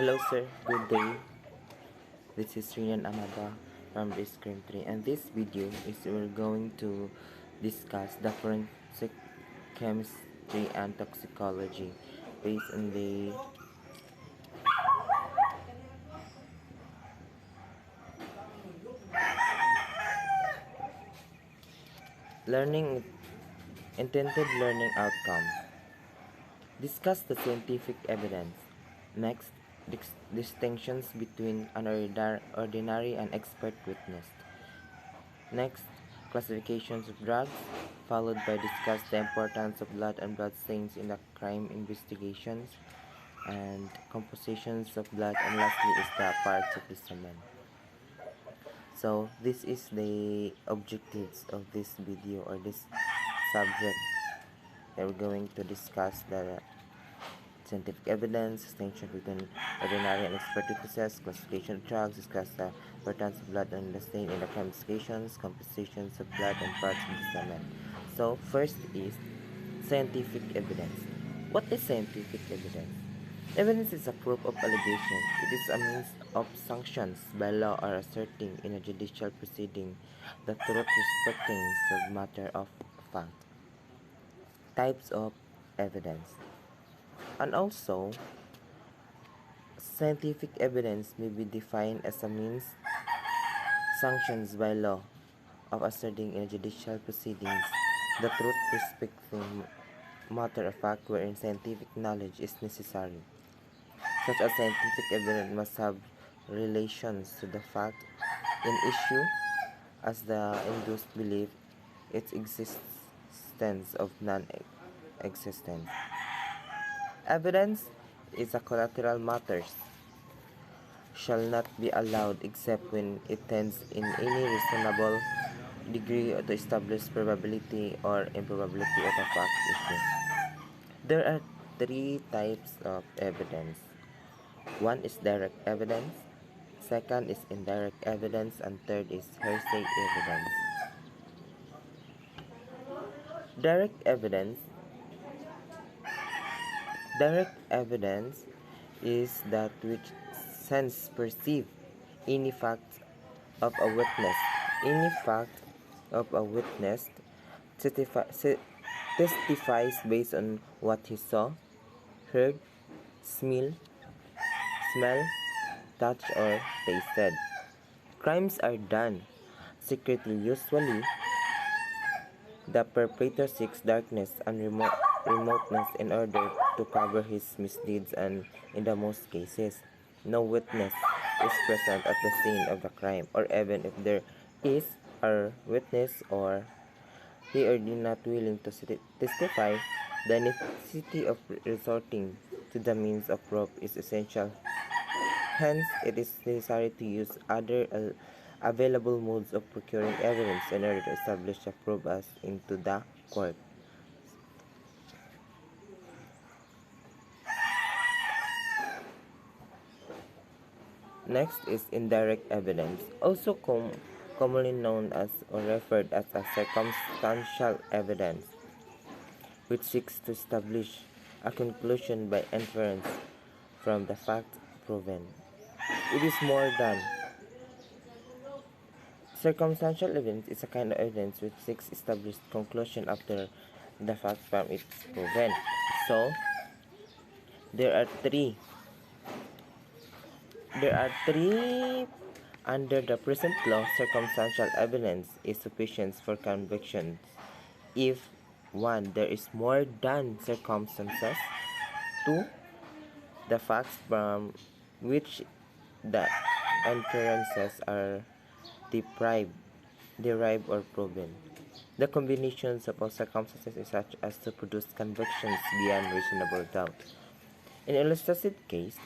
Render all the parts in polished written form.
Hello sir, good day. This is Rinan Amada from the Scream 3, and this video is we're going to discuss the forensic chemistry and toxicology based on the learning intended learning outcome. Discuss the scientific evidence. Next, distinctions between an ordinary and expert witness. Next, classifications of drugs, followed by discuss the importance of blood and blood stains in the crime investigations, and compositions of blood, and lastly is the parts of the semen. So this is the objectives of this video or this subject. We're going to discuss the scientific evidence, distinction between ordinary and expert witnesses, classification of drugs, discuss the importance of blood and the stain in the crime investigations, compositions of blood and parts of the semen. So first is scientific evidence. What is scientific evidence? Evidence is a proof of allegation. It is a means of sanctions by law or asserting in a judicial proceeding the truth respecting the matter of fact. Types of evidence. And also, scientific evidence may be defined as a means sanctions by law of asserting in judicial proceedings the truth respecting matter of fact wherein scientific knowledge is necessary. Such as scientific evidence must have relations to the fact in issue as the induced belief its existence of non-existence. Evidence is a collateral matters shall not be allowed except when it tends in any reasonable degree to establish probability or improbability of a fact issue. There are three types of evidence. One is direct evidence, second is indirect evidence, and third is hearsay evidence. Direct evidence Direct evidence is that which sense perceive any fact of a witness. Any fact of a witness testifies based on what he saw, heard, smell, touched, or tasted. Crimes are done secretly. Usually, the perpetrator seeks darkness and remoteness in order to cover his misdeeds, and in the most cases, no witness is present at the scene of the crime, or even if there is a witness or he or she not willing to testify, the necessity of resorting to the means of proof is essential. Hence, it is necessary to use other available modes of procuring evidence in order to establish the proof as into the court. Next is indirect evidence, also commonly known as or referred as a circumstantial evidence, which seeks to establish a conclusion by inference from the fact proven. It is more than circumstantial evidence is a kind of evidence which seeks established conclusion after the fact from its proven. So there are three under the present law. Circumstantial evidence is sufficient for convictions if 1. There is more than circumstances, 2. The facts from which the inferences are derived or proven. The combinations of all circumstances is such as to produce convictions beyond reasonable doubt. In an illustrated case,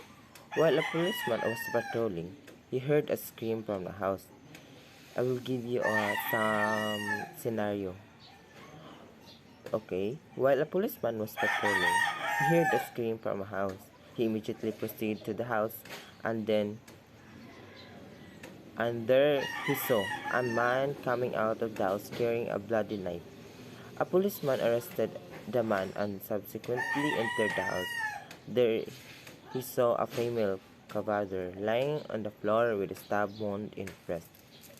while a policeman was patrolling, he heard a scream from the house. I will give you some scenario. Okay, while a policeman was patrolling, he heard a scream from a house. He immediately proceeded to the house, and there he saw a man coming out of the house carrying a bloody knife. A policeman arrested the man and subsequently entered the house. There he saw a female cadaver lying on the floor with a stab wound in the breast.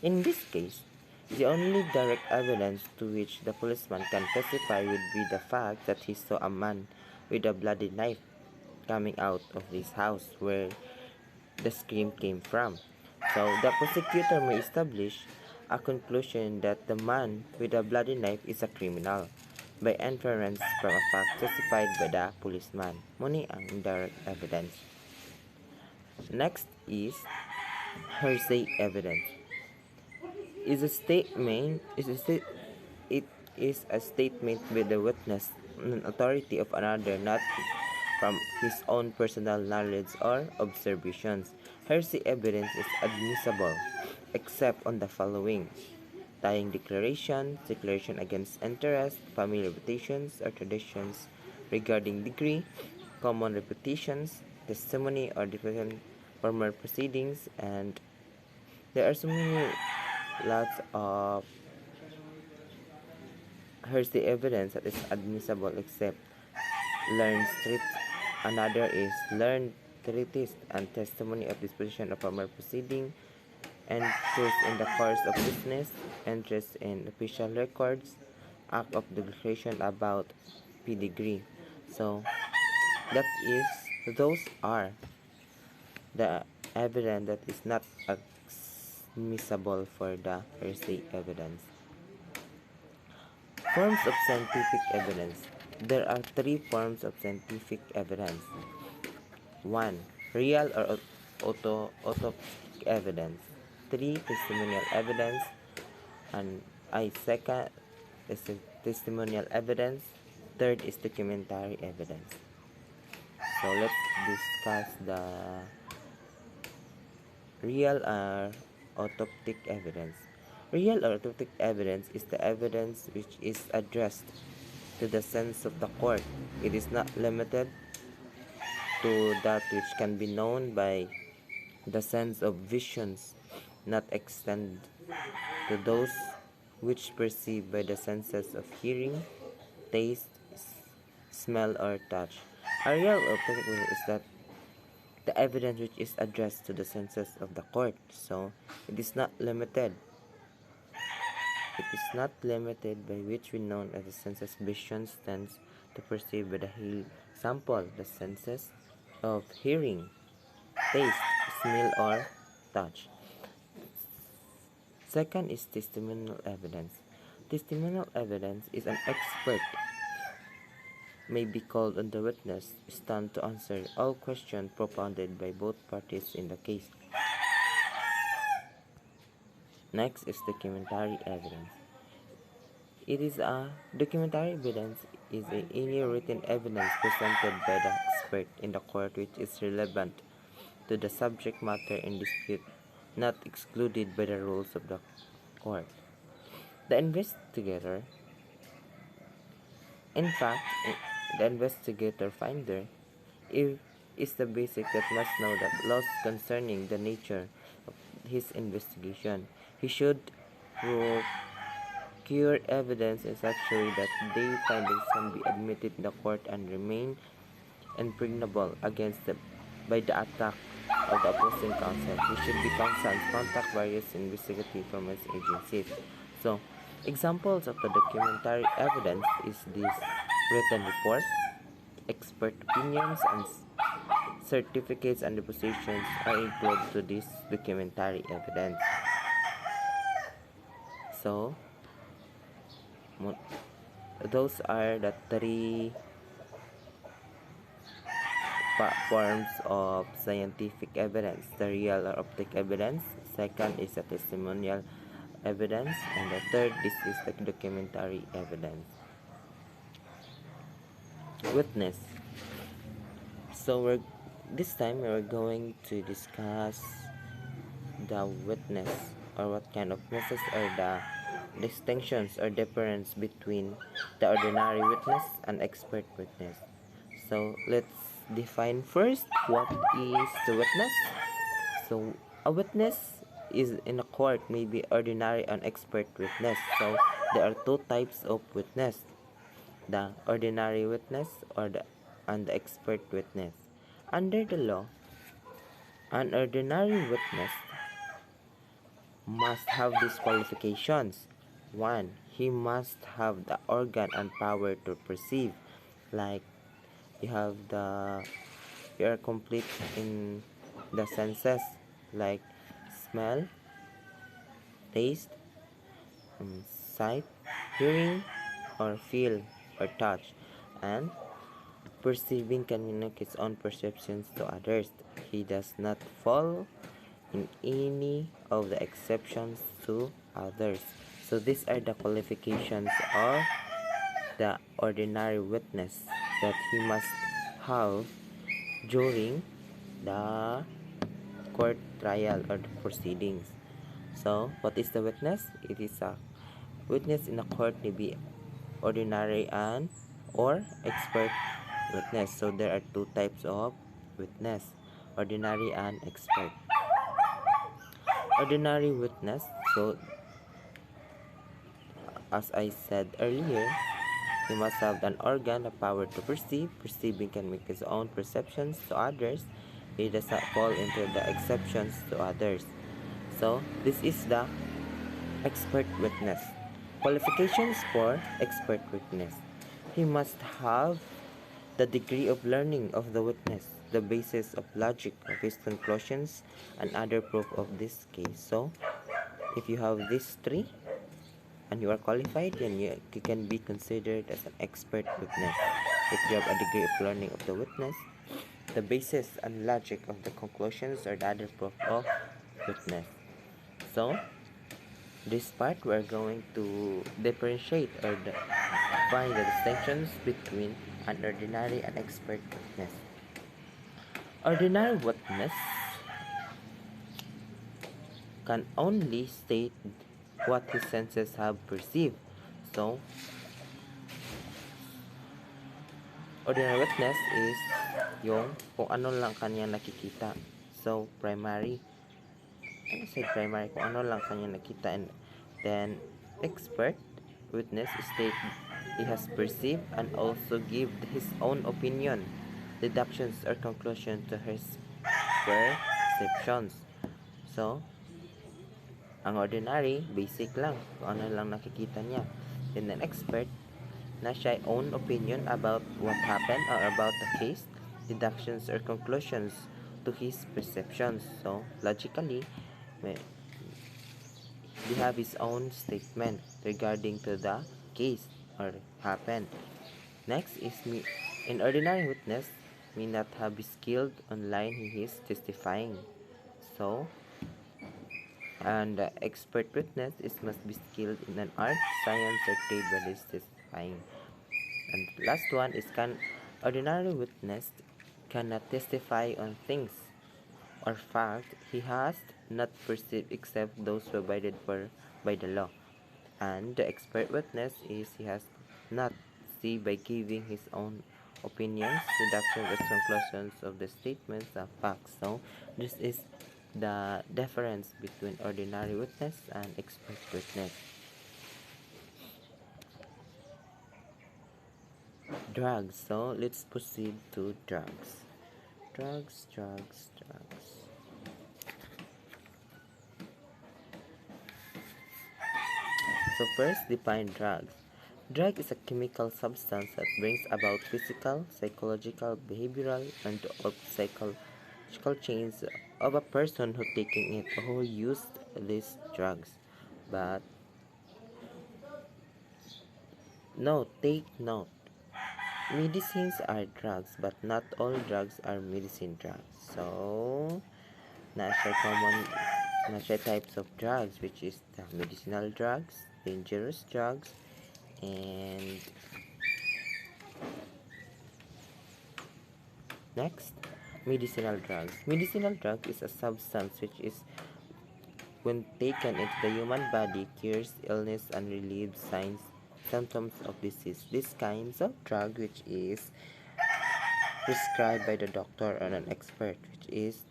In this case, the only direct evidence to which the policeman can testify would be the fact that he saw a man with a bloody knife coming out of this house where the scream came from. So the prosecutor may establish a conclusion that the man with a bloody knife is a criminal by inference from a fact testified by the policeman. Muna ang indirect evidence. Next is hearsay evidence. Is a statement is a sta- It is a statement by the witness on an authority of another, not from his own personal knowledge or observations. Hearsay evidence is admissible except on the following: tying declaration, declaration against interest, family reputations or traditions regarding degree, common reputations, testimony or different former proceedings, and there are so many lots of hearsay evidence that is admissible except learned street. Another is learned treatise and testimony of disposition of former proceeding, entries in the course of business, entries in official records, act of declaration about pedigree. So that is those are the evidence that is not admissible for the hearsay evidence. Forms of scientific evidence. There are three forms of scientific evidence. 1. Real or autoptic evidence. 3. Testimonial evidence. And second is testimonial evidence. Third is documentary evidence. So let's discuss the real or autoptic evidence. Real or autoptic evidence is the evidence which is addressed to the sense of the court. It is not limited to that which can be known by the sense of visions, not extend to those which perceive by the senses of hearing, taste, smell, or touch. A real or autoptic evidence is that the evidence which is addressed to the senses of the court. So it is not limited. It is not limited by which we know as the senses vision stands to perceive by the sample, the senses of hearing, taste, smell, or touch. Second is testimonial evidence. Testimonial evidence is an expert may be called on the witness stand to answer all questions propounded by both parties in the case. Next is documentary evidence. It is a documentary evidence is any written evidence presented by the expert in the court which is relevant to the subject matter in dispute, not excluded by the rules of the court. The investigator, in fact, the investigator finder is the basic that must know that laws concerning the nature of his investigation. He should procure evidence in such a way that their findings can be admitted in the court and remain impregnable against them by the attack of the opposing counsel. He should be constant, contact various investigative information agencies. So, examples of the documentary evidence is this: written report, expert opinions, and certificates and depositions are included to this documentary evidence. So, those are the three forms of scientific evidence: the real or optic evidence, second is the testimonial evidence, and the third is the documentary evidence. Witness. So this time we're going to discuss the witness, or what kind of witnesses are the distinctions or difference between the ordinary witness and expert witness. So let's define first what is the witness. So a witness is in a court may be ordinary and expert witness. So there are two types of witness: the ordinary witness and the expert witness. Under the law, An ordinary witness must have these qualifications. 1. He must have the organ and power to perceive, like you have the you are complete in the senses, like smell, taste, sight, hearing, or feel, or touch, and perceiving communicates his own perceptions to others. He does not fall in any of the exceptions to others. So these are the qualifications of the ordinary witness that he must have during the court trial or the proceedings. So what is the witness? It is a witness in a court may be ordinary and or expert witness. So there are two types of witness, ordinary and expert. Ordinary witness, so as I said earlier, he must have an organ, the power to perceive. Perceiving can make his own perceptions to others. He does not fall into the exceptions to others. So this is the expert witness. Qualifications for expert witness. He must have the degree of learning of the witness, the basis of logic of his conclusions, and other proof of this case. So if you have these three and you are qualified, then you can be considered as an expert witness. If you have a degree of learning of the witness, the basis and logic of the conclusions, or the other proof of witness. So this part we're going to differentiate or find the distinctions between an ordinary and expert witness. Ordinary witness can only state what his senses have perceived. So ordinary witness is yung kung ano lang kanya nakikita. So primary, I said primary, kung ano lang kanya nakita. And then expert witness state he has perceived and also give his own opinion, deductions, or conclusion to his perceptions. So ang ordinary, basic lang, kung ano lang nakikita niya. And an expert, na siya own opinion about what happened or about the case, deductions or conclusions to his perceptions. So logically, he have his own statement regarding to the case or happened. Next is an ordinary witness may not have be skilled on line he is testifying. So and the expert witness must be skilled in an art, science, or trade while is testifying. And the last one is ordinary witness cannot testify on things or fact he has not perceived except those provided for by the law. And the expert witness is he has not see by giving his own opinions, deductions, or conclusions of the statements of facts. So this is the difference between ordinary witness and expert witness. Drugs. So let's proceed to drugs. Drugs. So first, define drugs. Drug is a chemical substance that brings about physical, psychological, behavioral, and or psychological change of a person who taking it or who used these drugs. But take note. Medicines are drugs, but not all drugs are medicine drugs. So, na siya types of drugs, which is the medicinal drugs, dangerous drugs, and next, medicinal drugs. Medicinal drug is a substance which is when taken into the human body cures illness and relieves symptoms of disease. These kinds of drug which is prescribed by the doctor or an expert, which is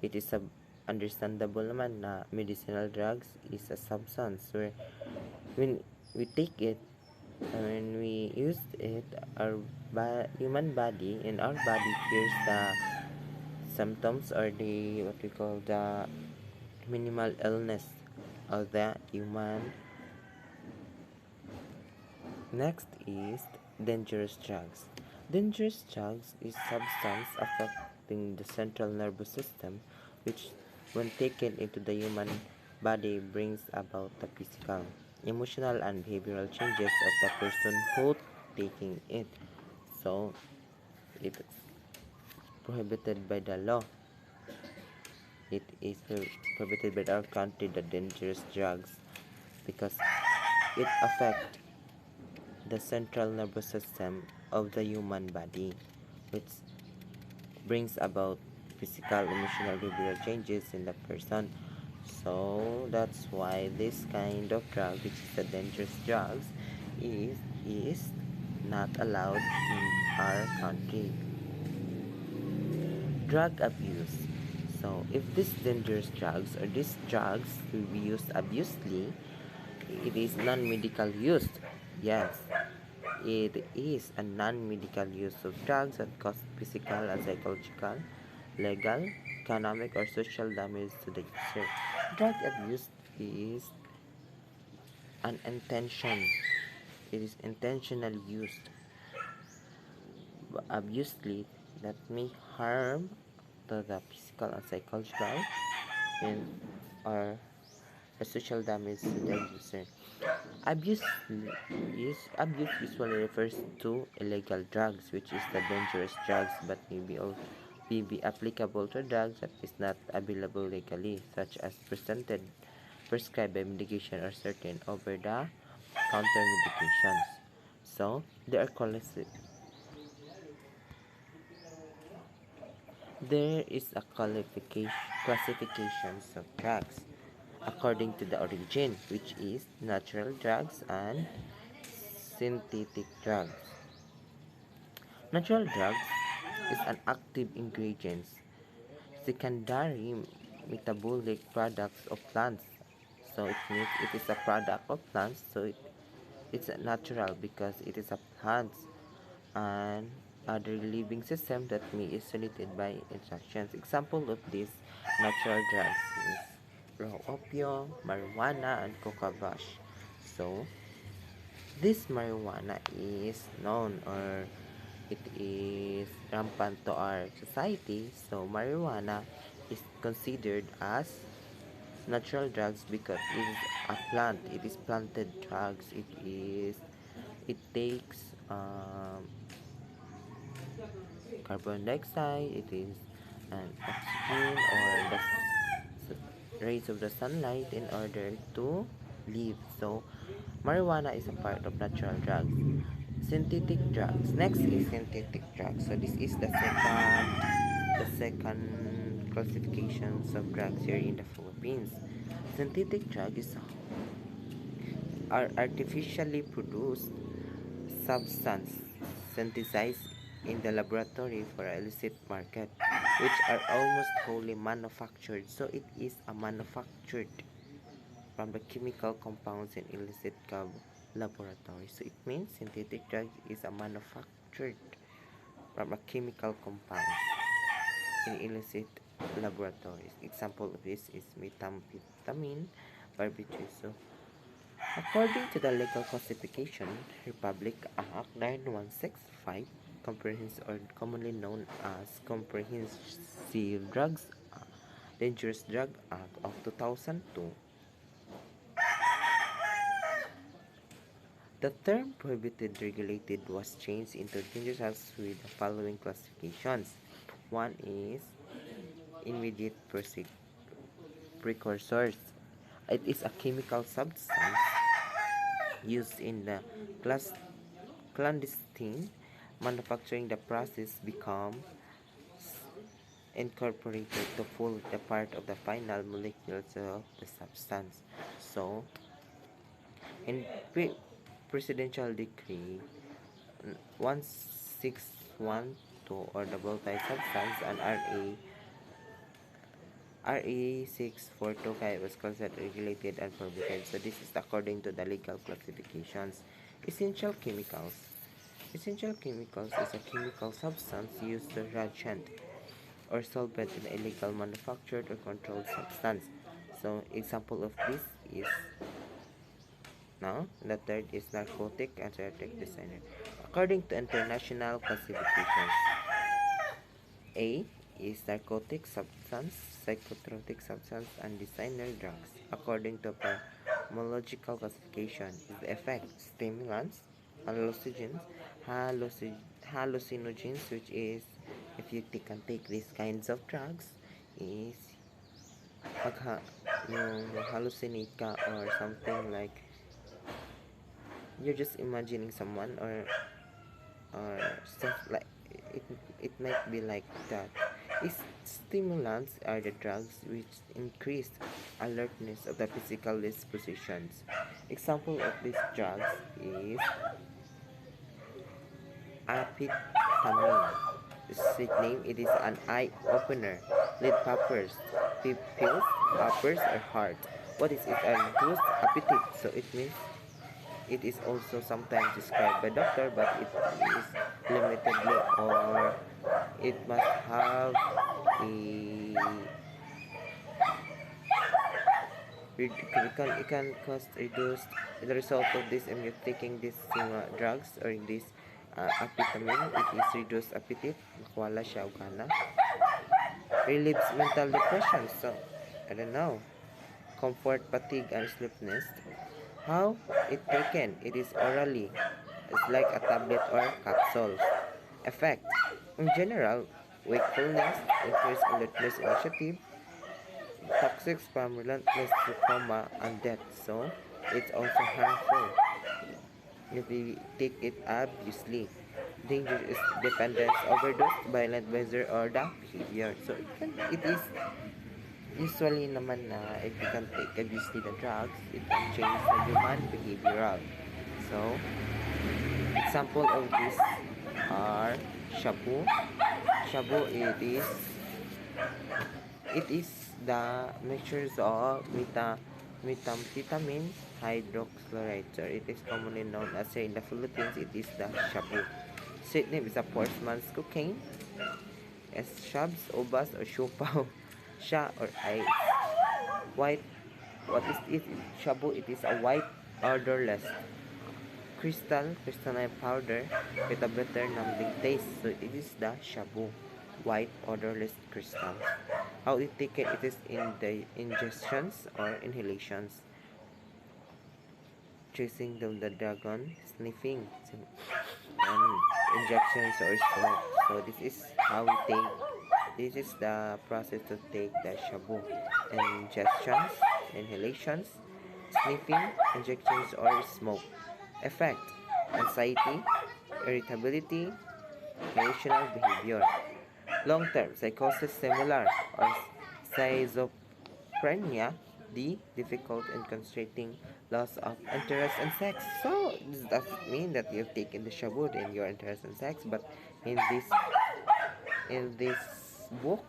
it is a understandable naman na medicinal drugs is a substance where when we take it, when we use it, our human body and our body cures the symptoms or the what we call the minimal illness of the human. Next is dangerous drugs. Dangerous drugs is substance affecting the central nervous system, which, when taken into the human body, brings about the physical, emotional, and behavioral changes of the person who taking it. So, it is prohibited by the law. It is prohibited by our country, the dangerous drugs, because it affects the central nervous system of the human body, which brings about physical, emotional, behavioral changes in the person. So that's why this kind of drug, which is the dangerous drugs, is not allowed in our country. Drug abuse. So if these dangerous drugs or these drugs will be used abusively, it is non-medical use. Yes, it is a non-medical use of drugs that cause physical and psychological, legal, economic, or social damage to the user. Drug abuse is an intention. It is intentionally used abusively that may harm to the physical and psychological and or the social damage to the user. Abuse abuse usually refers to illegal drugs, which is the dangerous drugs, but may be applicable to drugs that is not available legally, such as prescribed by medication or certain over-the-counter medications. So there is a classifications of drugs according to the origin, which is natural drugs and synthetic drugs. Natural drugs is an active ingredient, secondary metabolic products of plants. So it means it is a product of plants, so it's natural because it is a plant and other living system that may be isolated by interactions. Example of these natural drugs is raw opium, marijuana, and coca bush. So this marijuana is known or it is rampant to our society. So marijuana is considered as natural drugs because it is a plant. It is planted drugs. It takes carbon dioxide. It is an oxygen or the rays of the sunlight in order to live. So marijuana is a part of natural drugs. Synthetic drugs. Next is synthetic drugs. So this is the second classifications of drugs here in the Philippines. Synthetic drugs are artificially produced substance synthesized in the laboratory for illicit market, which are almost wholly manufactured. So it is a manufactured from the chemical compounds in illicit laboratory. So it means synthetic drug is a manufactured from a chemical compound in illicit laboratories. Example of this is methamphetamine, barbiturates. So according to the legal classification, Republic Act 9165, comprehensive or commonly known as Comprehensive Drugs Dangerous Drug Act of 2002, the term prohibited regulated was changed into dangerous drugs with the following classifications. One is immediate precursors. It is a chemical substance used in the clandestine manufacturing. The process become incorporated to form the part of the final molecules of the substance. So, in presidential decree 1612 or the volatile substance and RA 6425 was considered regulated and forbidden. So this is according to the legal classifications. Essential chemicals. Essential chemicals is a chemical substance used to reagent or solvent in illegal manufactured or controlled substance. So example of this is now the third is narcotic and therapeutic designer. According to international classifications, A is narcotic substance, psychotropic substance, and designer drugs. According to pharmacological classification, is the effect stimulants, hallucinogens, hallucinogens, which is if you can take these kinds of drugs, is pag yung hallucinate ka or something like you're just imagining someone or stuff like it it might be like that. Is stimulants are the drugs which increase alertness of the physical dispositions. Example of these drugs is amphetamine. The street name, it is an eye opener. Lead poppers, pills, poppers or heart. What is it? A reduced appetite. So it means it is also sometimes described by doctor, but it is limitedly or it must have a it can cost reduced. The result of this, if you're taking these drugs or this amphetamine, it is reduced appetite, makwala siya og kana, relieves mental depression. So I don't know, comfort, fatigue, and sleepiness. How it taken? It is orally. It's like a tablet or capsule. Effect. In general, wakefulness, increased alertness, initiative, toxic from relentless to coma and death. So it's also harmful if we take it obviously. Danger is dependence, overdose, violent behavior, or the behavior. So it is usually naman na if you can take obviously the drugs, it can change the human behavioral. So example of this are shabu. Shabu, it is the mixtures of methamphetamine hydroxylide. So it is commonly known as, in the Philippines, it is the shabu. Street name is a sportsman's cocaine, as shabs, obas, or siopaw, sha or ice. White, what is it? Shabu, it is a white, odorless crystalline powder with a bitter numbing taste. So it is the shabu, white odorless crystal. How it taken? It is in the ingestions or inhalations. Chasing down the dragon, sniffing, and injections or smoke. So this is how we take. This is the process to take the shabu: ingestions, inhalations, sniffing, injections, or smoke. Effect: anxiety, irritability, irrational behavior. Long-term psychosis similar or schizophrenia, D, difficult and constraining loss of interest in sex. So this doesn't mean that you've taken the shabu and you're interested in sex, but in this book,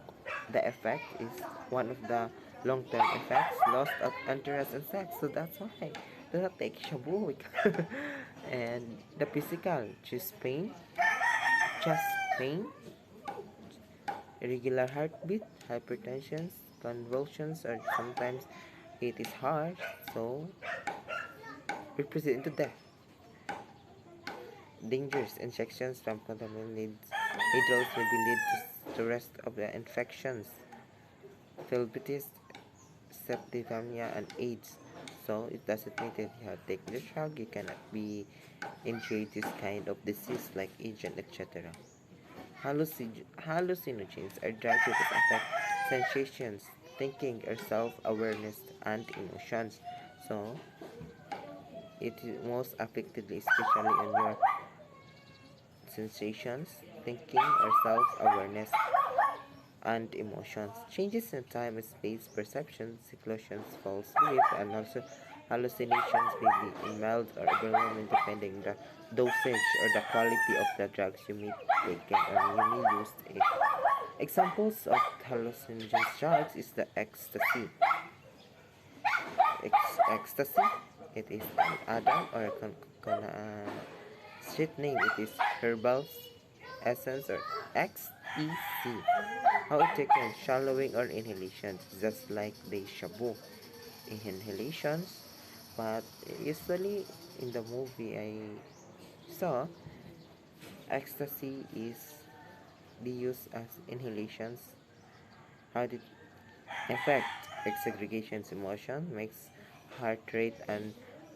the effect is one of the long-term effects, loss of interest in sex. So that's why do not take shabu. And the physical, chest pain, irregular heartbeat, hypertension, convulsions, or sometimes it is harsh, so represent into death. Dangerous injections from contaminated needles may be lead to rest of the infections, phlebitis, septicemia, and AIDS. So it doesn't mean that you have taken the drug, you cannot be injured this kind of disease like agent, etc. Hallucinogens are drugs that affect sensations, thinking, or self-awareness and emotions. So it is most affectedly, especially on your sensations, thinking, or self-awareness and emotions. Changes in time and space perceptions, seclusions, false belief, and also hallucinations may be in mild or overwhelming depending on the dosage or the quality of the drugs you may take or you may use it. Examples of hallucinogen drugs is the ecstasy. Ecstasy, it is an adult or street name, it is herbal essence or X. EC. How taken swallowing or inhalations, just like the shabu inhalations, but usually in the movie I saw, ecstasy is be used as inhalations. How did affect segregation's emotion, makes heart rate and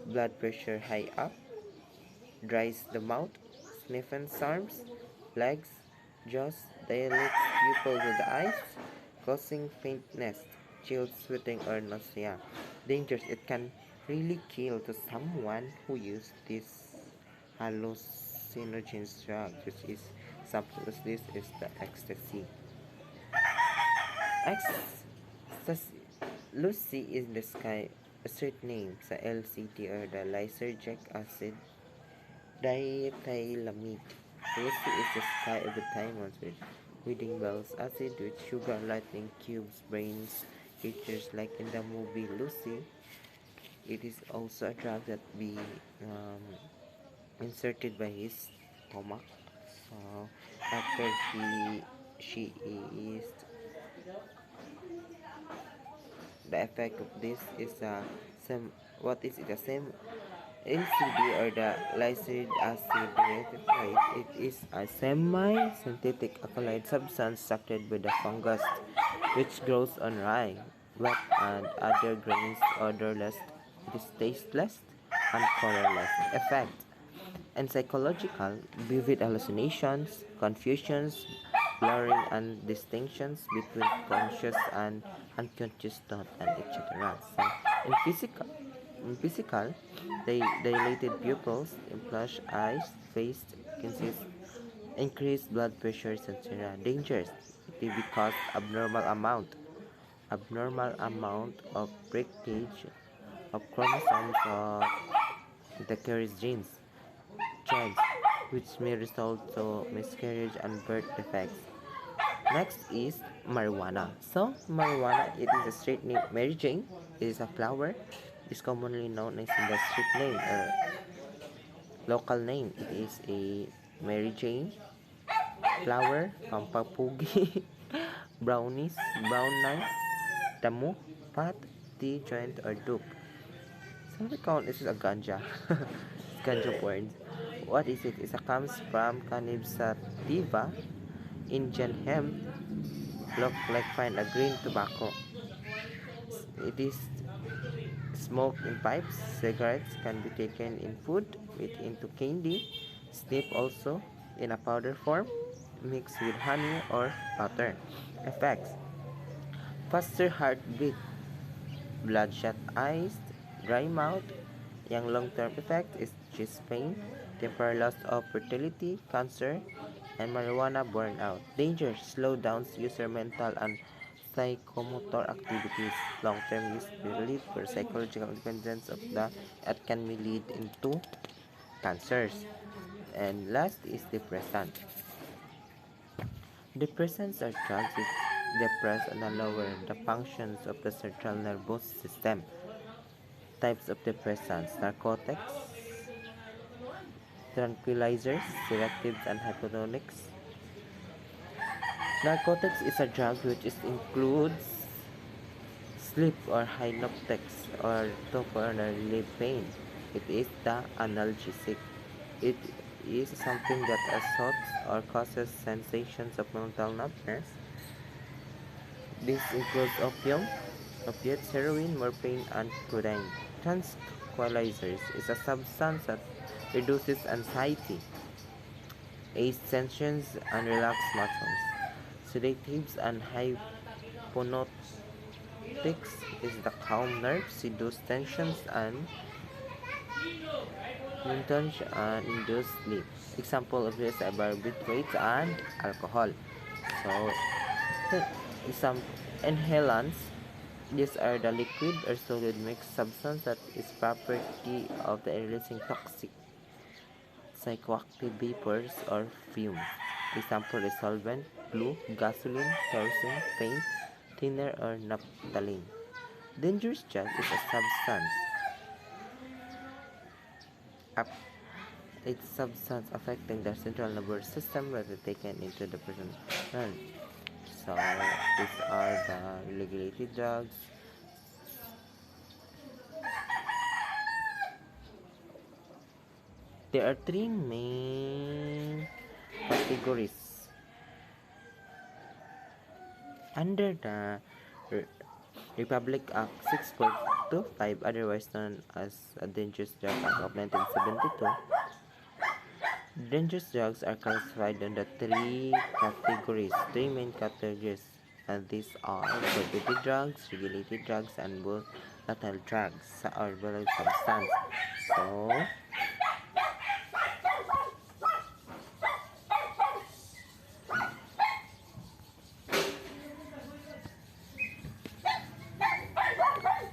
blood pressure high up, dries the mouth, stiffens arms, legs, jaws, dilates pupils with the eyes, causing faintness, chills, sweating, or nausea. Dangers, it can really kill to someone who uses this hallucinogen drug, which is substance. This is the ecstasy. Ecstasy. Lucy is the sky a cert name sa LCD or the lysergic acid diethylamide. Lucy is the sky of the diamonds with wedding bells, acid with sugar, lightning cubes, brains, creatures like in the movie Lucy. It is also a drug that be inserted by his stomach. So after she is the effect of this is some what is it the same LCD or the lysergic acid diethylamide. It is a semi-synthetic alkaloid substance sucked by the fungus which grows on rye, wheat, and other grains odorless. It is tasteless and colorless. Effect and psychological, vivid hallucinations, confusions, blurring and distinctions between conscious and unconscious thought, and etc. So, in physical, they dilated pupils, implush eyes, face, consist, increased blood pressure, etc. Dangers, it may cause abnormal amount of breakage of chromosomes of the carries genes, chance, which may result to miscarriage and birth defects. Next is marijuana. So, marijuana, it is a street name. Mary Jane, it is a flower. It is commonly known as in the street name or local name. It is a Mary Jane flower, pampapugi, brownies, brown nice, tamu, pat, tea, joint, or dupe. So we count this is a ganja. It's ganja porn. What is it? It comes from cannabis sativa, Indian hemp, look like fine a green tobacco. It is smoked in pipes. Cigarettes can be taken in food, made into candy, snip also in a powder form, mixed with honey or butter. Effects: faster heartbeat, bloodshot eyes, dry mouth. Young long-term effect is chest pain, temporary loss of fertility, cancer, and marijuana burnout. Danger: slow down user mental and psychomotor activities. Long-term use will lead for psychological dependence of the that can be lead into cancers. And last is depressant. Depressants are drugs that depress and lower the functions of the central nervous system. Types of depressants: narcotics, tranquilizers, sedatives, and hypnotics. Narcotics is a drug which includes sleep or hypnotics or temporary relief pain. It is the analgesic. It is something that assaults or causes sensations of mental numbness. This includes opiates, heroin, morphine, and codeine. Tranquilizers is a substance that reduces anxiety, aids tensions, and relax muscles. Sedatives and hypnotics is the calm nerves, seduce tensions, and intense and induce sleep. Example of this are barbiturates and alcohol. So, some inhalants. These are the liquid or solid mixed substance that is property of the releasing toxic psychoactive vapors or fumes. Example is solvent, glue, gasoline, kerosene, paint, thinner, or naphthalene. Dangerous drug is a substance It's substance affecting the central nervous system whether taken into the person. So these are the regulated drugs. There are three main categories under the Republic Act 6.25, otherwise known as a Dangerous Drug Act of 1972. Dangerous drugs are classified under three main categories, and these are prohibited drugs, regulated drugs, and volatile drugs or volatile substance. So,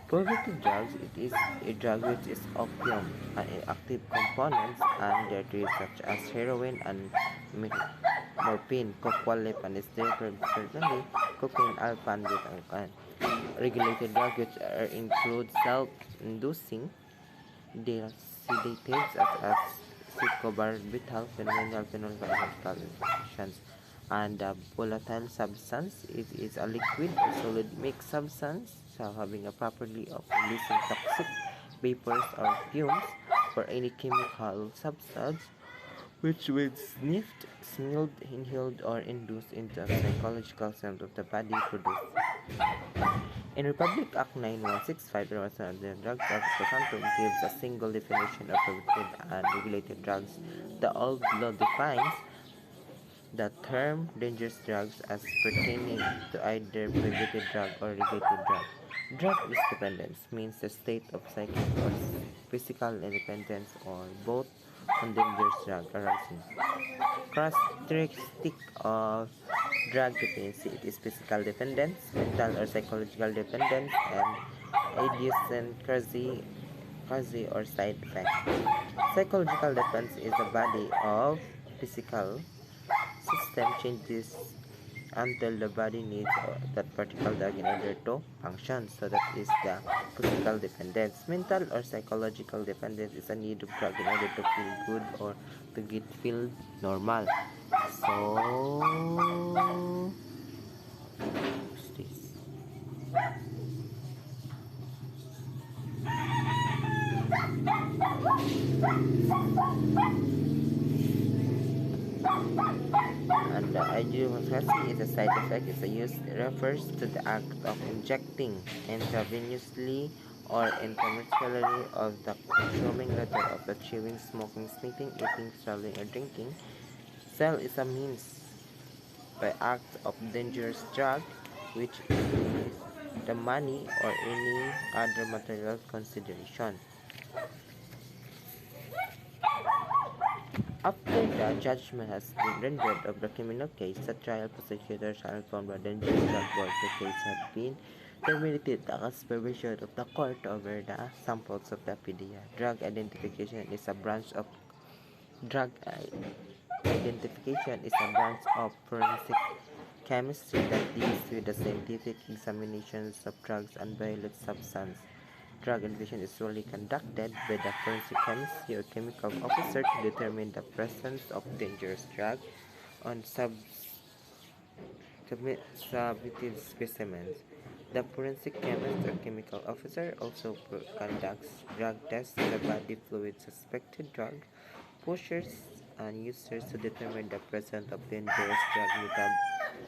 prohibited drugs, it is a drug which is opium and active components and derivatives such as heroin and morphine, coquolip and steroid, cocaine, alpha, and butane. Regulated drugs which include self-inducing sedatives such as psychobarbital, phenomenal phenolphthaleins, and volatile substance. It is a liquid or solid mixed substance, so having a property of releasing toxic vapors or fumes for any chemical substance which when sniffed, smelled, inhaled, or induced into a psychological sense of the body produced. In Republic Act 9165, the Drugs Act of Quantum gives a single definition of prohibited and regulated drugs. The old law defines the term dangerous drugs as pertaining to either prohibited drug or regulated drug. Drug dependence means the state of psychic or physical independence or both on dangerous drug arising. Characteristic of drug dependency, it is physical dependence, mental or psychological dependence, and idiosyncrasy or side effect. Psychological dependence is the body of physical system changes until the body needs that particular drug in order to function. So that is the physical dependence. Mental or psychological dependence is a need of drug in order to feel good or to get feel normal. So what's this? And the idiopathy is a side effect. It's a use refers to the act of injecting intravenously or intramuscularly of the consuming letter of the chewing, smoking, sniffing, eating, swallowing, or drinking. Sell is a means by act of dangerous drug, which is the money or any other material consideration. After the judgment has been rendered of the criminal case, the trial prosecutor shall inform the dangerous drug board the case had been terminated the supervision of the court over the samples of the PDA. Drug identification is a branch of forensic chemistry that deals with the scientific examinations of drugs and violent substance. Drug investigation is usually conducted by the forensic chemist or chemical officer to determine the presence of dangerous drug on subjective specimens. The forensic chemist or chemical officer also conducts drug tests on the body fluid suspected drug pushers and users to determine the presence of dangerous drug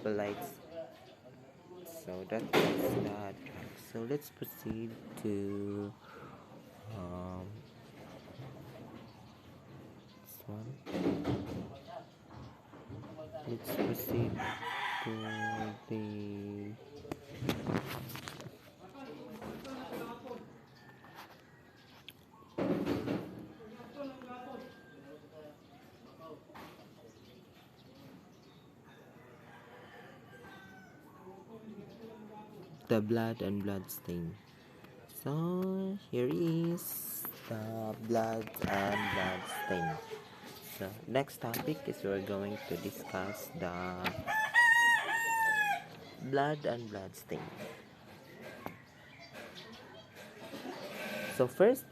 metabolites. So that is the drug. So let's proceed to this one. Let's proceed to the blood and blood stain. So here is the blood and blood stain. So next topic is we're going to discuss the blood and blood stain. So first,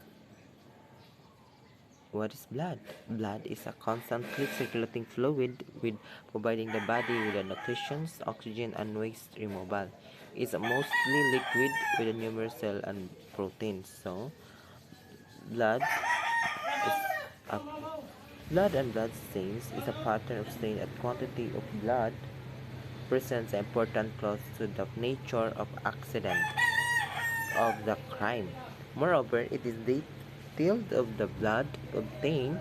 What is blood? Blood is a constantly circulating fluid with providing the body with the nutrition, oxygen, and waste removal. It's mostly liquid with a numerous cell and proteins. So, blood is a blood and blood stains is a pattern of stain at quantity of blood presents an important clause to the nature of accident of the crime. Moreover, it is detailed of the blood obtained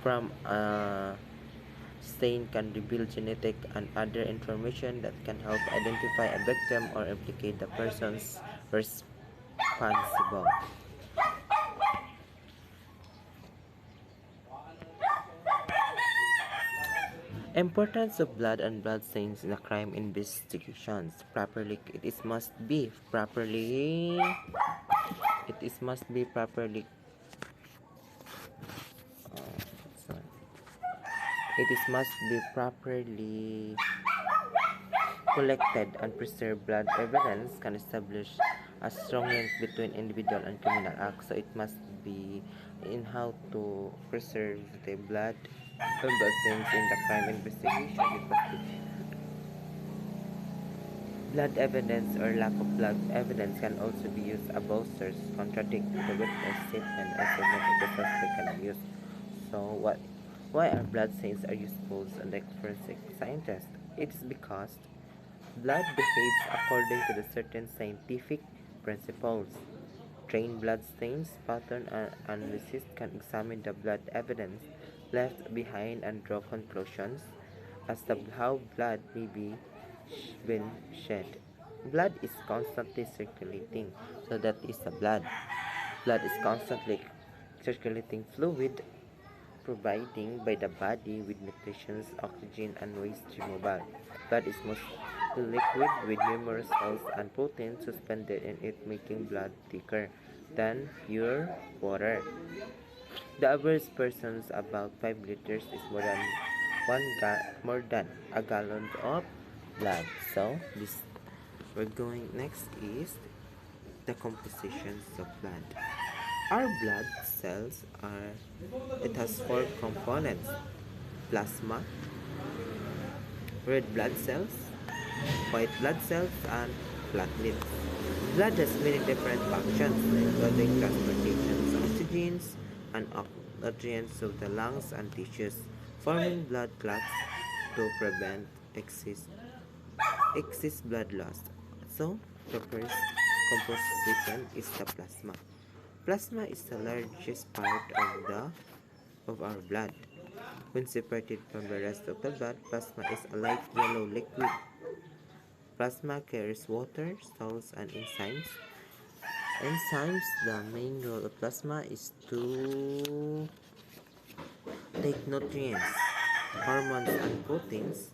from a stain can reveal genetic and other information that can help identify a victim or implicate the persons responsible. Importance of blood and blood stains in a crime investigations. It is must be properly sorry. It is must be properly collected and preserved. Blood evidence can establish a strong link between individual and criminal acts. So it must be in how to preserve the blood and blood stains in the crime investigation. It must be blood evidence or lack of blood evidence can also be used as bolsters, contradict the witness statement and significant the suspect can use. So why are blood stains are useful as a forensic scientist? It's because blood behaves according to the certain scientific principles. Trained blood stains pattern analysis can examine the blood evidence left behind and draw conclusions as to how blood may be been shed. Blood is constantly circulating, so that is the blood. Blood is constantly circulating fluid providing by the body with nutrition, oxygen, and waste removal. Blood is mostly liquid with numerous cells and proteins suspended in it, making blood thicker than pure water. The average person's about 5 liters is more than a gallon of blood. So this we're going next is the compositions of blood. Our blood cells are it has four components: plasma, red blood cells, white blood cells, and platelets. Blood has many different functions, including transportation of oxygens and nutrients to the lungs and tissues, forming blood clots to prevent excess blood loss. So, the first composition is the plasma. Plasma is the largest part of our blood. When separated from the rest of the blood, plasma is a light yellow liquid. Plasma carries water, salts, and enzymes. Enzymes, the main role of plasma is to take nutrients, hormones, and proteins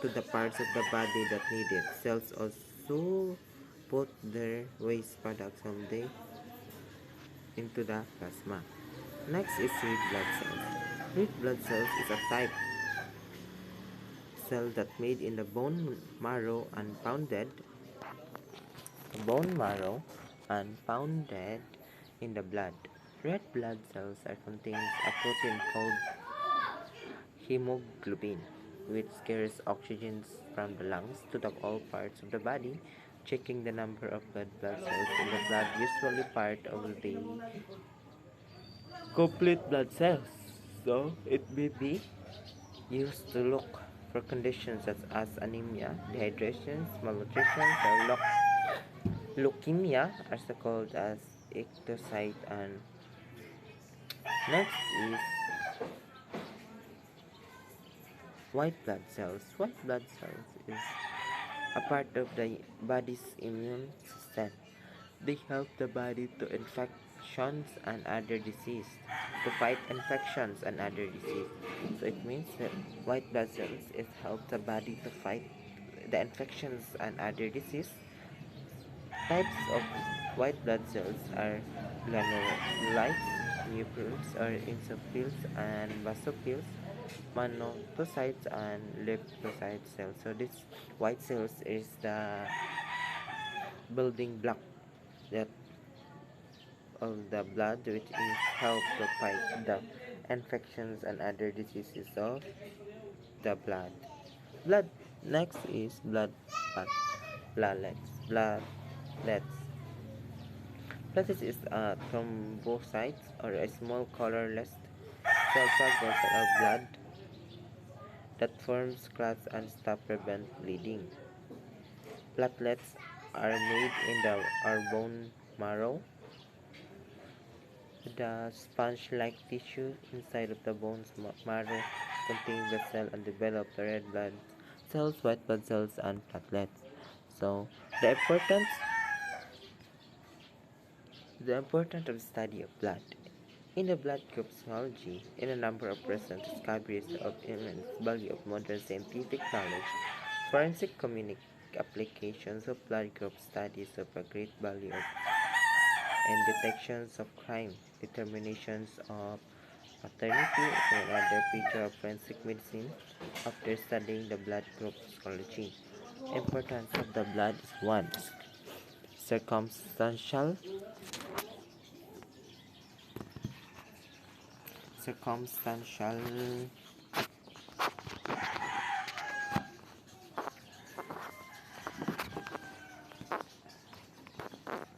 to the parts of the body that need it. Cells also put their waste products from the into the plasma. Next is red blood cells. Red blood cells is a type cell that made in the bone marrow and pounded in the blood. Red blood cells are contains a protein called hemoglobin, which carries oxygen from the lungs to the all parts of the body, checking the number of blood cells in the blood, usually part of the complete blood cells. So it may be used to look for conditions such as anemia, dehydration, malnutrition, or leukemia, also called as ectocyte. And next is white blood cells. White blood cells is a part of the body's immune system. They help the body to infections and other disease, to fight infections and other disease. So it means that white blood cells is help the body to fight the infections and other disease. Types of white blood cells are granulocytes, neutrophils or eosinophils, and basophils, monocytes, and lymphocyte cells. So this white cells is the building block that of the blood, which is help to fight the infections and other diseases of the blood. Blood next is platelets. Platelets. Platelets is a thrombocyte or a small colorless cell fragment of blood that forms clots and stop prevent bleeding. Platelets are made in our bone marrow. The sponge-like tissue inside of the bone's marrow contains the cell and develop the red blood cells, white blood cells, and platelets. So the importance of study of blood. In the blood group zoology, in a number of recent discoveries of immense value of modern scientific knowledge, forensic applications of blood group studies of a great value of and detections of crime, determinations of paternity, and other feature of forensic medicine after studying the blood group psychology. Importance of the blood is one. Circumstantial circumstantial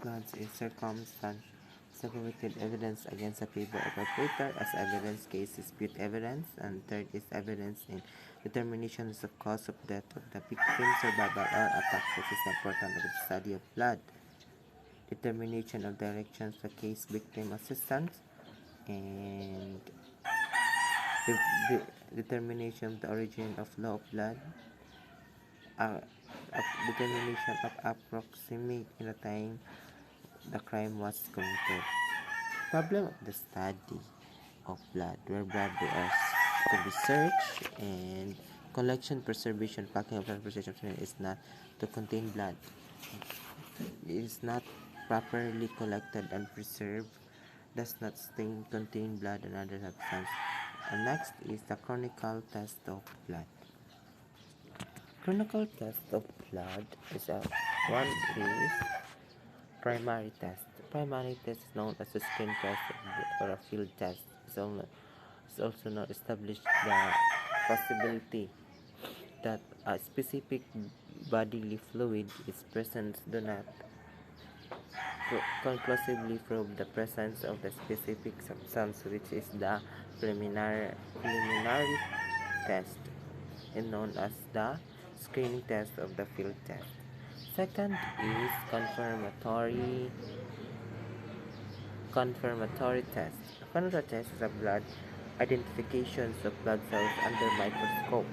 bloods is circumstantiated evidence against a favor of a perpetrator as evidence case dispute evidence, and third is evidence in determinations of cause of death of the victim, survival or attack, which is important of the study of blood. Determination of directions for case victim assistance, and the, determination of the origin of law of blood, uh, determination of approximate in the time the crime was committed. Problem of the study of blood, where blood is to be searched, and collection, preservation, packing of blood preservation is not to contain blood. It is not properly collected and preserved, does not contain blood and other substance. And next is the chronicle test of blood. Chronicle test of blood is one is primary test. Primary test is known as a screen test or a field test. It's also not established the possibility that a specific bodily fluid is present do not conclusively prove the presence of the specific substance, which is the preliminary test and known as the screening test of the field test. Second is confirmatory test. A confirmatory test is a blood identification of blood cells under microscope.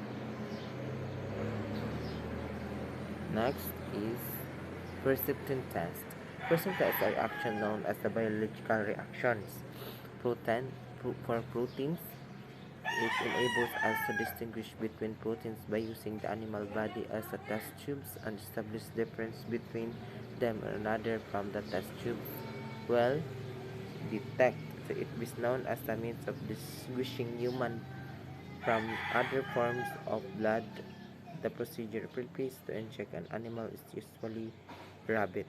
Next is perception test. Perception tests are reactions known as the biological reactions. For proteins, it enables us to distinguish between proteins by using the animal body as a test tubes and establish difference between them and another from the test tubes. Well, detect. So it is known as a means of distinguishing human from other forms of blood. The procedure prepares to inject an animal is usually rabbit.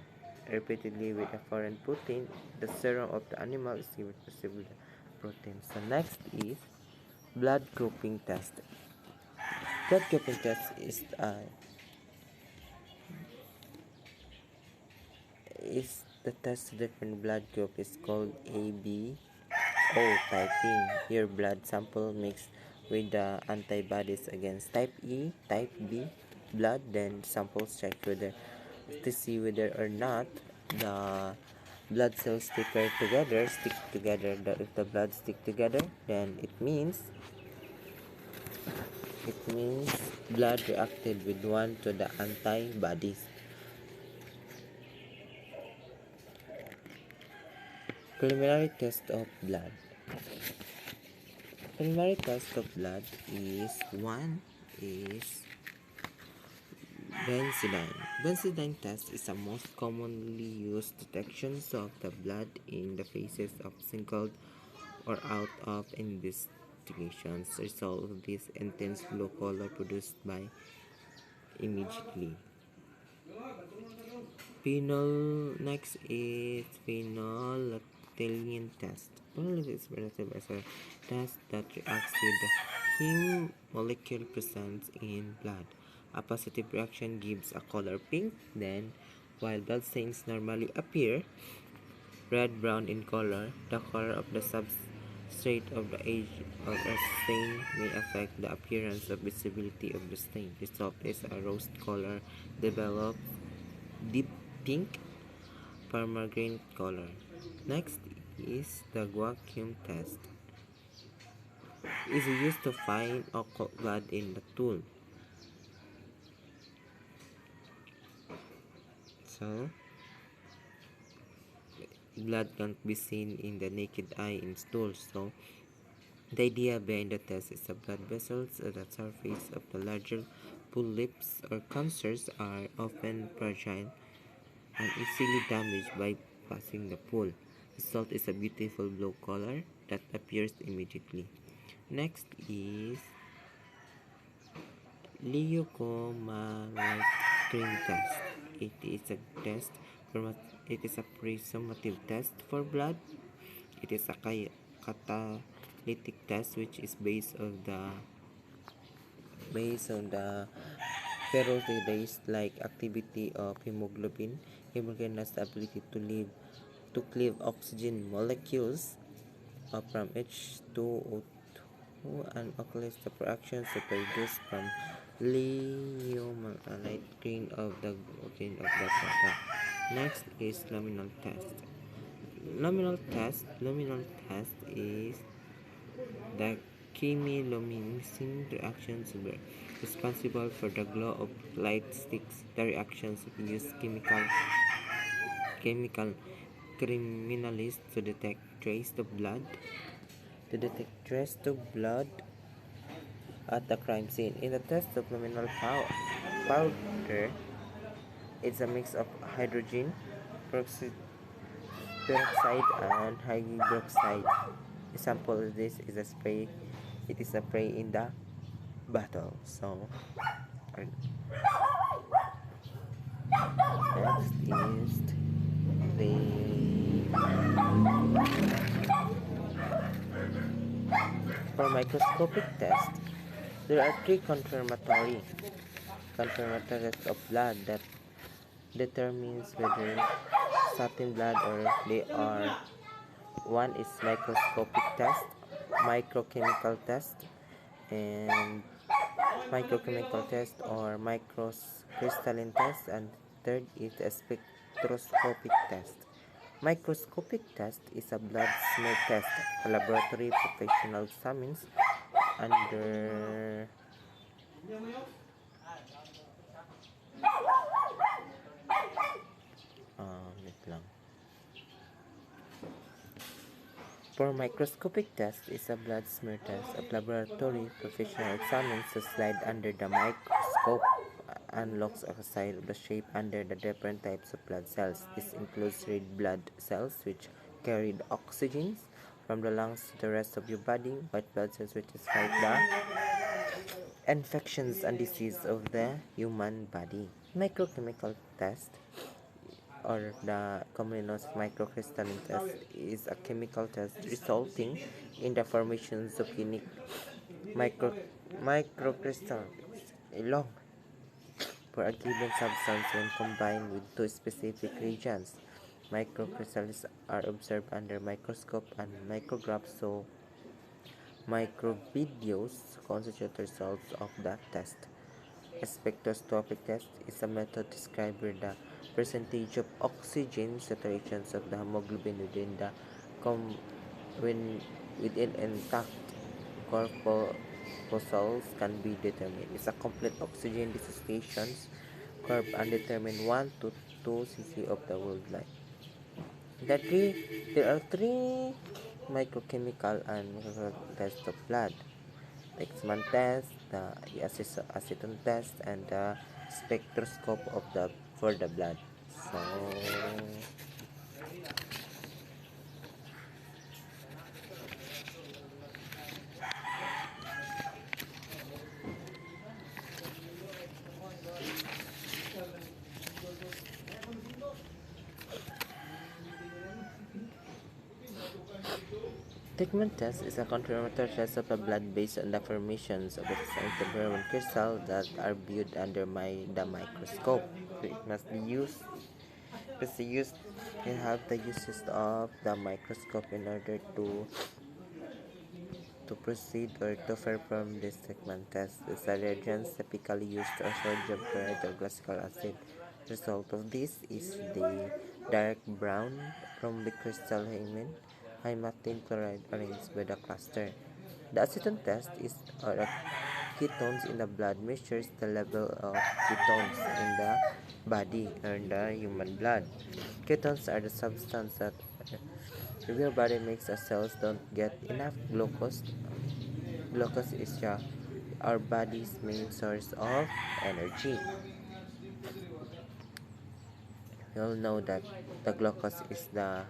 Repeatedly with a foreign protein, the serum of the animal is given to civil protein. So next is blood grouping test. Blood grouping test is the test to different blood group is called ABO typing. Your blood sample mixed with the antibodies against type E, type B blood, then samples check whether to see whether or not the blood cells stick together. If the blood stick together, then it means blood reacted with one to the antibodies. Preliminary test of blood. Preliminary test of blood is benzidine. Benzidine test is the most commonly used detection of the blood in the phases of singled or out of investigations. Result of this intense blue color produced by immediately. Next is phenol Thalian test. Probability is relative as a test that reacts with the heme molecule present in blood. A positive reaction gives a color pink, then while blood stains normally appear red-brown in color, the color of the substrate of the edge of a stain may affect the appearance of visibility of the stain. Result is a rose color develop deep pink permanent color. Next is the vacuum test. It is used to find occult blood in the stool. So, blood can't be seen in the naked eye in stools. So, the idea behind the test is the blood vessels at the surface of the larger polyps or cancers are often fragile and easily damaged by passing the pool. The result is a beautiful blue color that appears immediately. Next is leukomalite cream test. It is a test for it is a presumptive test for blood. It is a catalytic test which is based on the peroxidase-like activity of hemoglobin. Hemoglobin has the ability to cleave oxygen molecules from H2O2 and occurs the reactions to produce from limonite green of the product. Next is luminal test. Luminal test is the chemiluminescent reactions were responsible for the glow of light sticks. The reactions use chemical criminalists to detect trace of blood at the crime scene. In the test of luminal powder, it's a mix of hydrogen peroxide and hydroxide. Example of this is a spray. It is a spray in the bottle. So next is the for microscopic test. There are three confirmatory tests of blood that determines whether certain blood or they are. One is microscopic test, microchemical test, and microchemical test or microcrystalline test, and third is a spectroscopic test. Microscopic test is a blood smear test. A laboratory professional examines under wait lang. For microscopic test is a blood smear test. A laboratory professional examines the slide under the microscope and looks outside of the shape under the different types of blood cells. This includes red blood cells which carry the oxygen from the lungs to the rest of your body, white blood cells which fight the infections and disease of the human body. Microchemical test or the commonly known as microcrystalline test is a chemical test resulting in the formations of unique microcrystals along for a given substance when combined with two specific reagents. Microcrystals are observed under microscope and micrographs, so microvideos constitute results of that test. A spectroscopic test is a method described where the percentage of oxygen saturations of the hemoglobin within intact corpuscles can be determined. It's a complete oxygen dissociation curve and determine 1 to 2 cc of the worldwide. There are three microchemical and mechanical tests of blood: the X-man test, the acetone test, and the spectroscope for the blood. So Thickenment test is a confirmatory test of a blood based on the formations of the interferon crystal that are viewed under the microscope. So it must be used. It's used. You have the uses of the microscope in order to proceed or to perform this segment test. The reagents typically used are sodium chloride or glycol acid. The result of this is the dark brown rhombic crystal hematine chloride arranged with a cluster. The acetone test is or a ketones in the blood measures the level of ketones in the body or in the human blood. Ketones are the substance that your body makes as cells don't get enough glucose. Glucose is our body's main source of energy. We all know that the glucose is the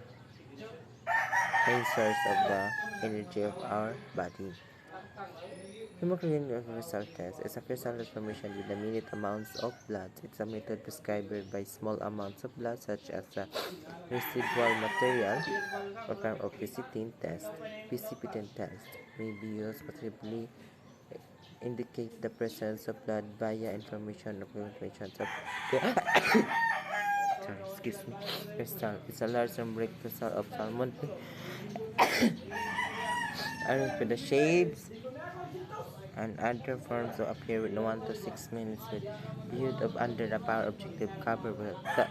main source of the energy of our body. Hemoglobin crystal test is a crystal transformation with the minute amounts of blood. It's a method prescribed by small amounts of blood such as a residual material program of PCTIN test. PCPTIN test may be used possibly indicate the presence of blood via information of concentrations of crystal. It's a large rhombic crystal of salmon arranged with the shapes and other forms to appear with 1 to 6 minutes with viewed of under the power objective cover with the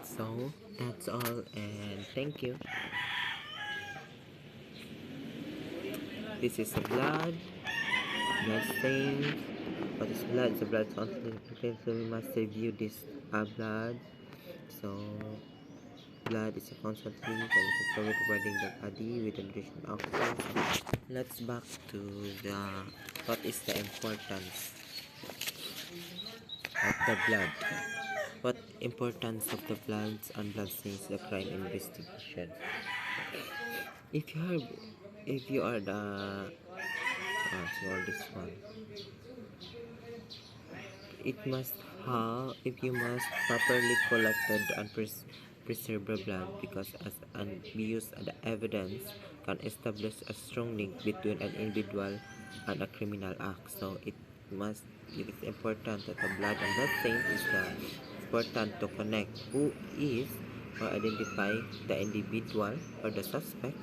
so that's all and thank you. This is the blood stains. What is blood? It's a blood constantly, so we must review this blood. So blood is a constantly providing the body with the nutrition oxygen. Let's back to the what is the importance of the blood. What importance of the bloods and blood stains the crime investigation? If you are the for this one, it must have if you must properly collected and preserve the blood because as an use the evidence can establish a strong link between an individual and a criminal act. So it is important that the blood and blood stain is important to connect who is or identify the individual or the suspect,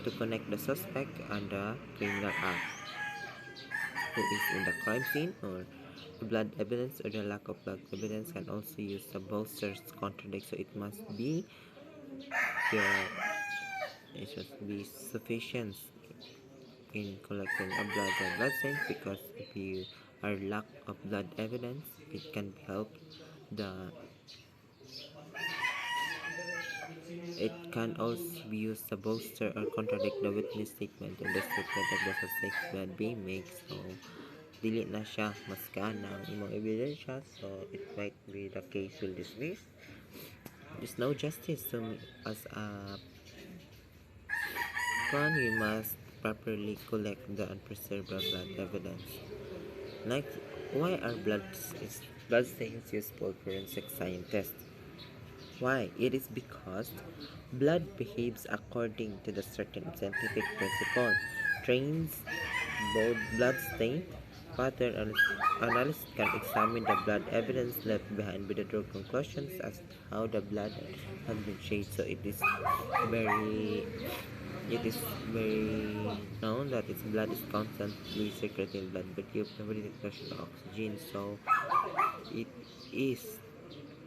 to connect the suspect and the criminal act who is in the crime scene. Or the blood evidence or the lack of blood evidence can also use the bolsters contradict. So it must be sufficient in collecting a blood stain, because if you are lack of blood evidence, it can help the it can also be used to bolster or contradict the witness statement or the statement of the suspect blood being made. So dili na siya mas kaanang imong ebidensya, so it might be the case will dismiss. There's no justice. So as a one, we must properly collect the and preserve the blood evidence. Next, why are blood stains useful for forensic scientists? Why? It is because blood behaves according to the certain scientific principle. Trains both blood stain pattern analysis can examine the blood evidence left behind with the draw conclusions as to how the blood has been changed. So it is very known that its blood is constantly circulating blood, but you have never detected oxygen. So it is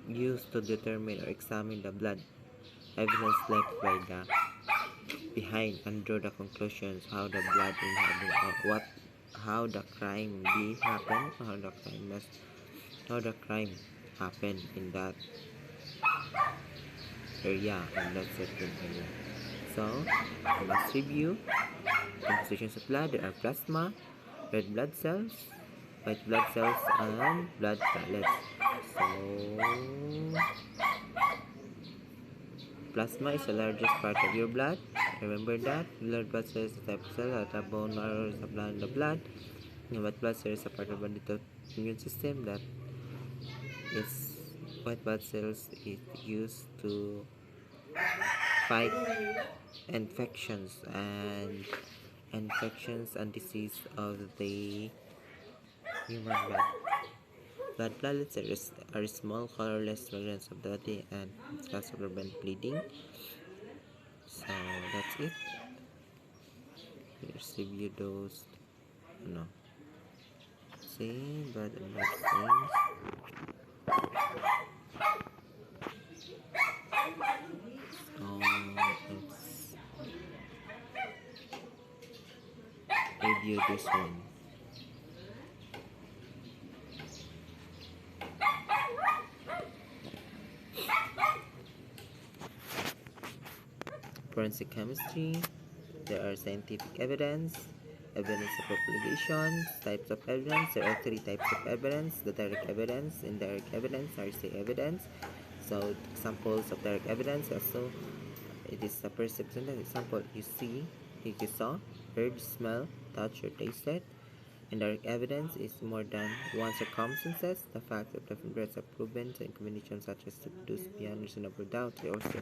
used to determine or examine the blood evidence left by the behind and draw the conclusions how the blood how the crime happened, how the crime happened in that area and that certain area. So we must review constitutions of blood. There are plasma, red blood cells, white blood cells, and blood platelets. So plasma is the largest part of your blood. Remember that. Blood cells is the type of cell that bone marrow is the blood in the blood. And white blood cells is a part of the immune system that Its white blood cells is used to fight infections and disease of the human body. Blood platelets are small, colorless fragments of the body and cells of prevent bleeding. So that's it. Here's review those. No. See, blood and blood things. Let's review this one. Forensic chemistry. There are scientific evidence of obligation, types of evidence. There are three types of evidence: the direct evidence, indirect evidence, RC evidence. So examples of direct evidence also, it is a perception. Example, you saw, heard, smell, touch, or tasted. Indirect evidence is more than one circumstances. The facts of different breeds are proven in combinations such as to produce beyond reasonable doubt. They also,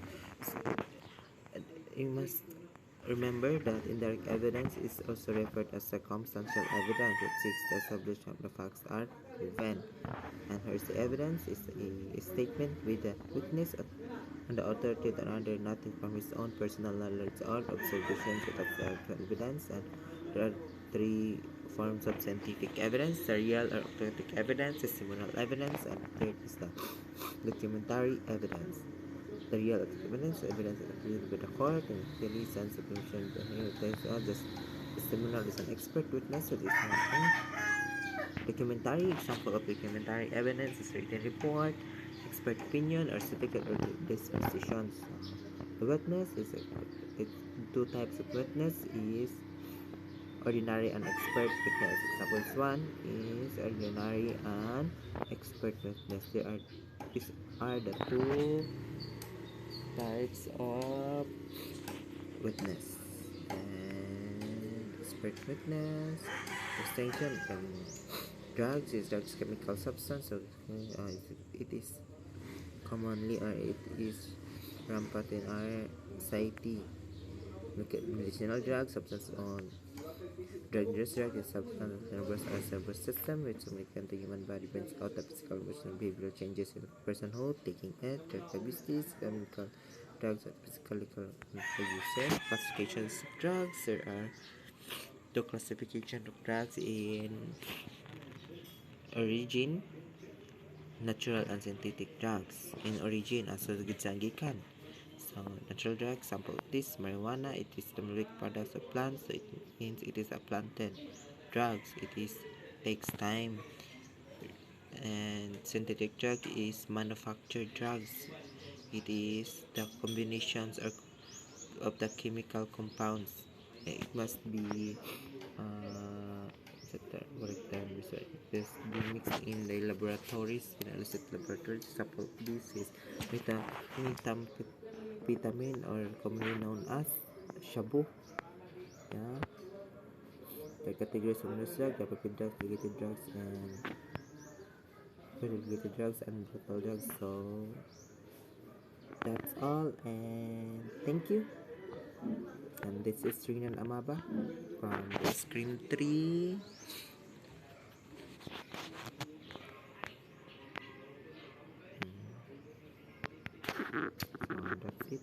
you must remember that indirect evidence is also referred as circumstantial evidence. It seeks to establish that the facts are proven. And hearsay evidence is a statement with the witness and the authority of another, nothing from his own personal knowledge or observations without evidence. And there are three forms of scientific evidence: the real or authentic evidence, testimonial evidence, and third is the documentary evidence. The real evidence is agreed by the court and clearly sense of permission to hear just testimonial is an expert witness that is not documentary. Example of documentary evidence is written report, expert opinion, or certificate or dispositions. The witness is it's two types of witness is ordinary and expert witness. Examples one is ordinary and expert witness. These are the two types of witness. And expert witness distinction from drugs is chemical substance, so it is commonly or it is rampant in our society. Look at medicinal drugs, substance on dangerous drug is substance nervous system which communicate the human body brings out the physical emotional behavioral changes in personhood. Taking it, drug abuse, chemical drugs and physical user. Classifications of drugs. There are two classifications of drugs in origin, natural and synthetic drugs. In origin, asa gikan. So natural drugs, example this marijuana, it is the molecular products of plants, so it means it is a planted drugs. It is takes time. And synthetic drug is manufactured drugs. It is the combinations of the chemical compounds. It must be correct term research. It must be mixed in the laboratories, in illicit laboratories. Example this is vitamin or commonly known as shabu. Yeah. The categories of this drug, the rapid drugs, regulated drugs, and brutal drugs. So that's all, and thank you. And this is Rinan Amaba from the Scream 3. So that's it.